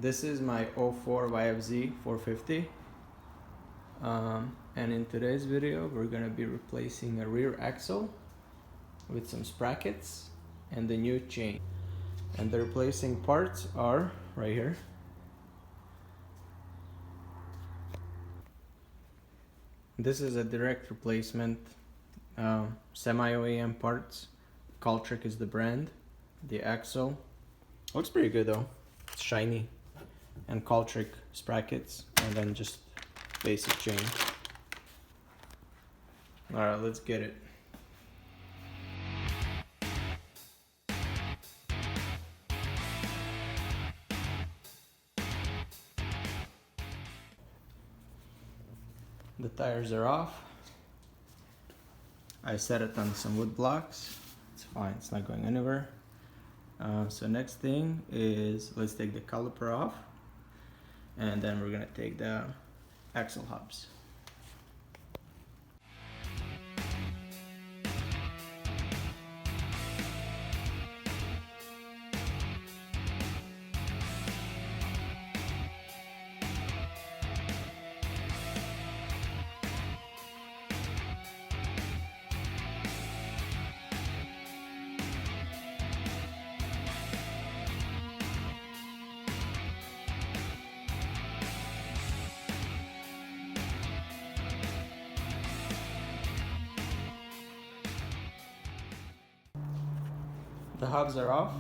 This is my 04 YFZ450 and in today's video we're going to be replacing a rear axle with some sprockets and the new chain, and the replacing parts are right here. This is a direct replacement, semi-OEM parts. Coltrick is the brand. The axle looks pretty good though, it's shiny, and Coltrick sprockets, and then just basic chain. Alright, let's get it. The tires are off. I set it on some wood blocks. It's fine, it's not going anywhere. So next thing is, let's take the caliper off, and then we're gonna take the axle hubs. The hubs are off.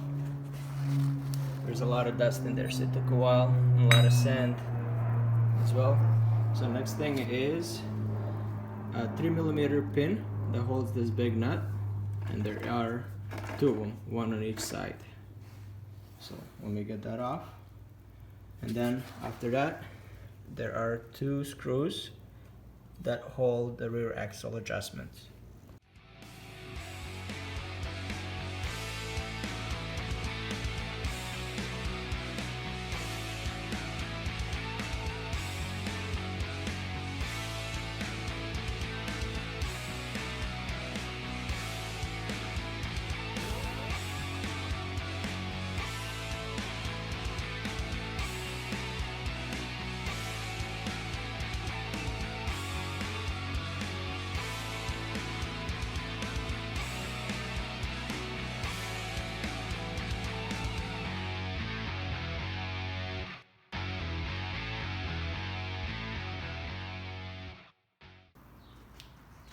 There's a lot of dust in there, so it took a while, and a lot of sand as well. So next thing is a 3mm pin that holds this big nut, and there are two of them, one on each side. So let me get that off. And then after that, there are two screws that hold the rear axle adjustments.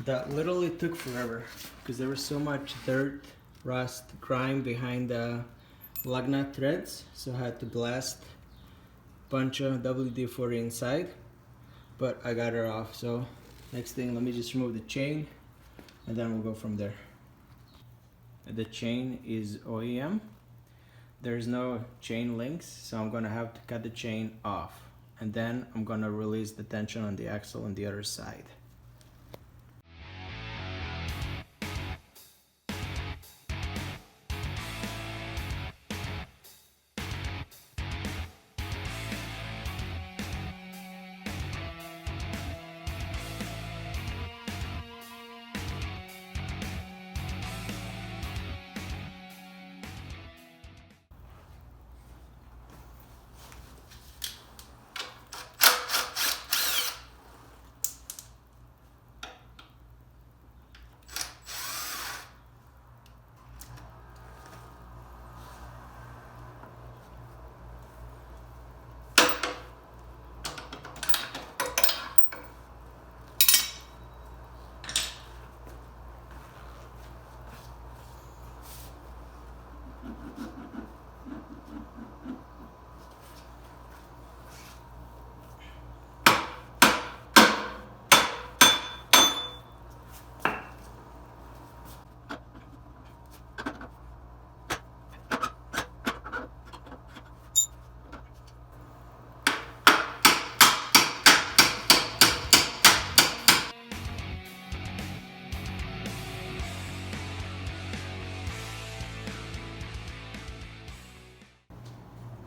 That literally took forever because there was so much dirt, rust, grime behind the lug nut threads, so I had to blast a bunch of WD-40 inside, but I got her off. So next thing, let me just remove the chain and then we'll go from there. The chain is OEM. There's no chain links, so I'm gonna have to cut the chain off, and then I'm gonna release the tension on the axle on the other side.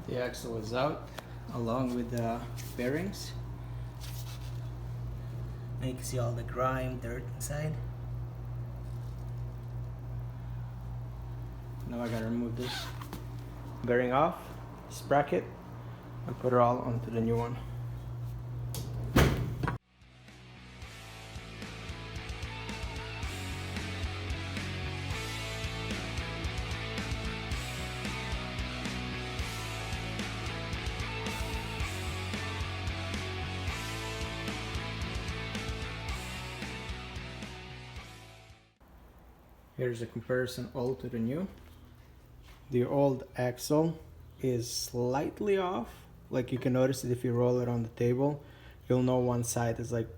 The axle is out along with the bearings. And you can see all the grime, dirt inside. Now I gotta remove this bearing off, sprocket, and put it all onto the new one. Here's a comparison old to the new. The old axle is slightly off. Like you can notice it if you roll it on the table. You'll know one side is like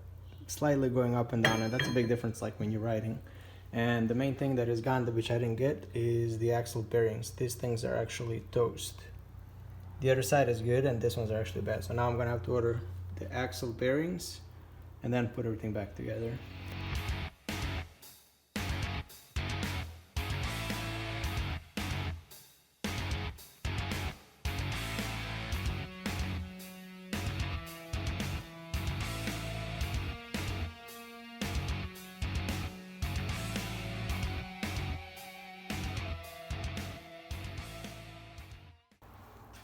slightly going up and down, and that's a big difference like when you're riding. And the main thing that is gone, which I didn't get, is the axle bearings. These things are actually toast. The other side is good and this ones are actually bad. So now I'm gonna have to order the axle bearings and then put everything back together.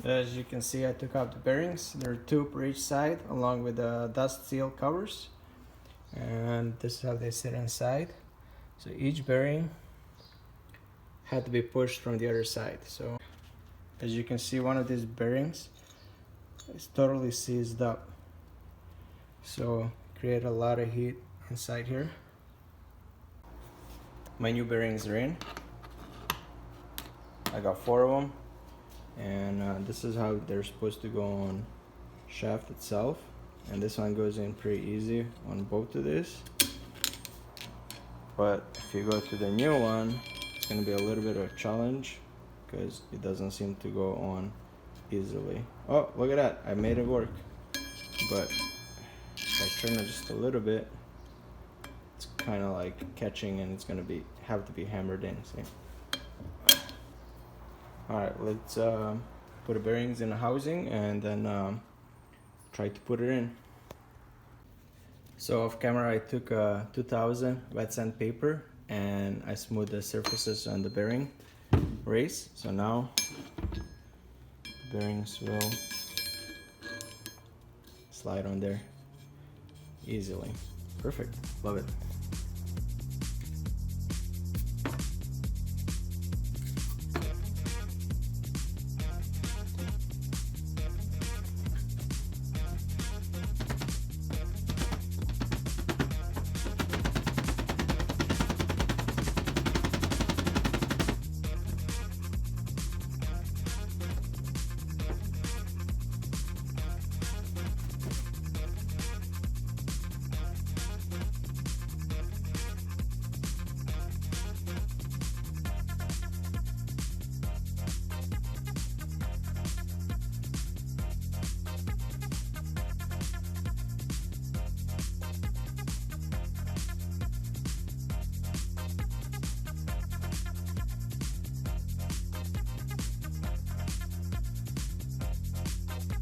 As you can see, I took out the bearings. There are 2 per each side, along with the dust seal covers. And this is how they sit inside. So each bearing had to be pushed from the other side. So as you can see, one of these bearings is totally seized up. So create a lot of heat inside here. My new bearings are in. I got 4 of them. And this is how they're supposed to go on shaft itself, and this one goes in pretty easy on both of these. But if you go to the new one, it's going to be a little bit of a challenge because it doesn't seem to go on easily. Oh, look at that, I made it work. But if I turn it just a little bit, it's kind of like catching, and it's going to have to be hammered in. See? Alright, let's put the bearings in the housing and then try to put it in. So off camera I took 2000 wet sandpaper and I smoothed the surfaces on the bearing race. So now the bearings will slide on there easily. Perfect, love it.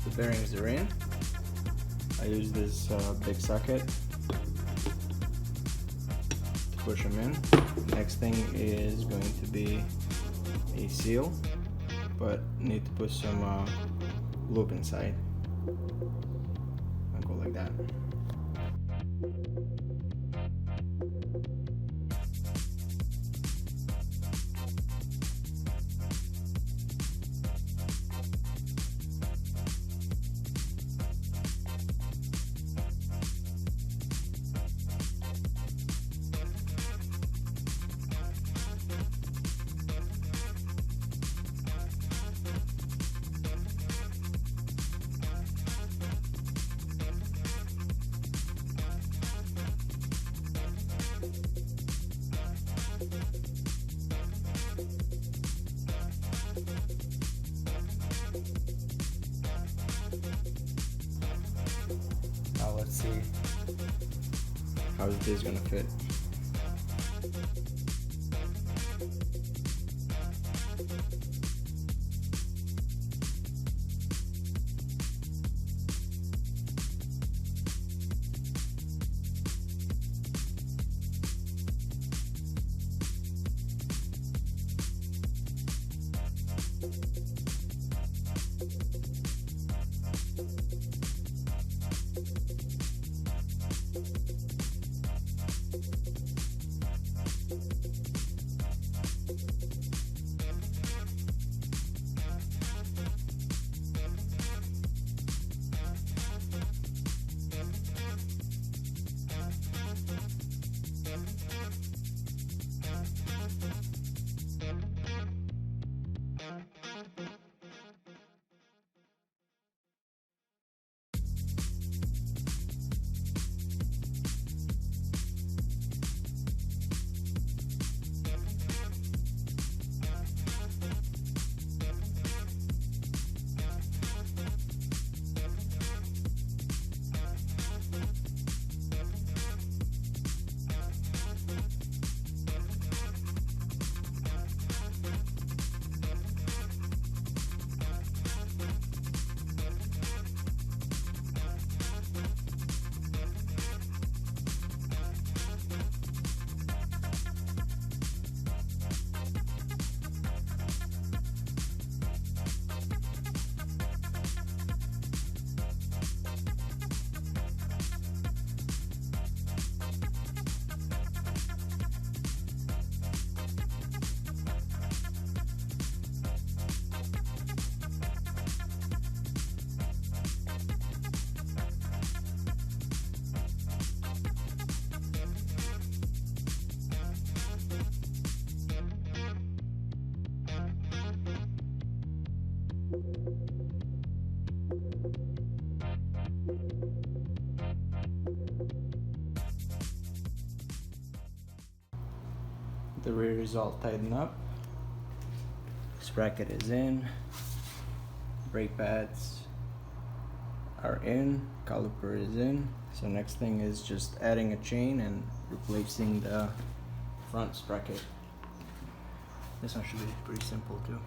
The bearings are in. I use this big socket to push them in. Next thing is going to be a seal, but need to put some lube inside. I'll go like that. Now let's see how this is gonna fit. The rear is all tightened up. Sprocket is in. Brake pads are in. Caliper is in. So next thing is just adding a chain and replacing the front sprocket. This one should be pretty simple too.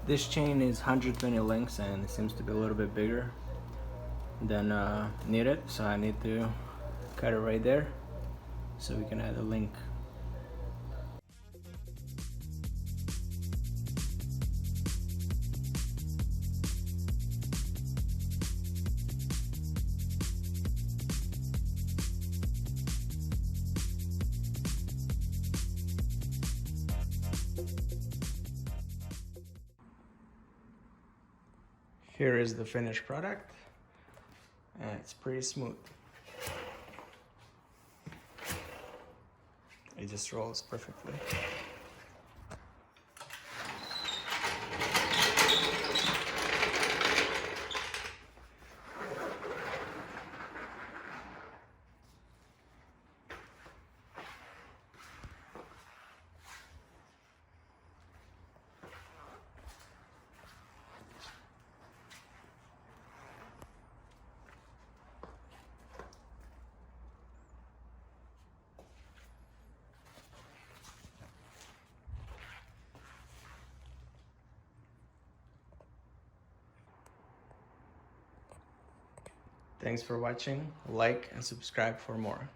This chain is 120 links and it seems to be a little bit bigger than needed, so I need to cut it right there so we can add a link. Here is the finished product, and it's pretty smooth. It just rolls perfectly. Thanks for watching. Like and subscribe for more.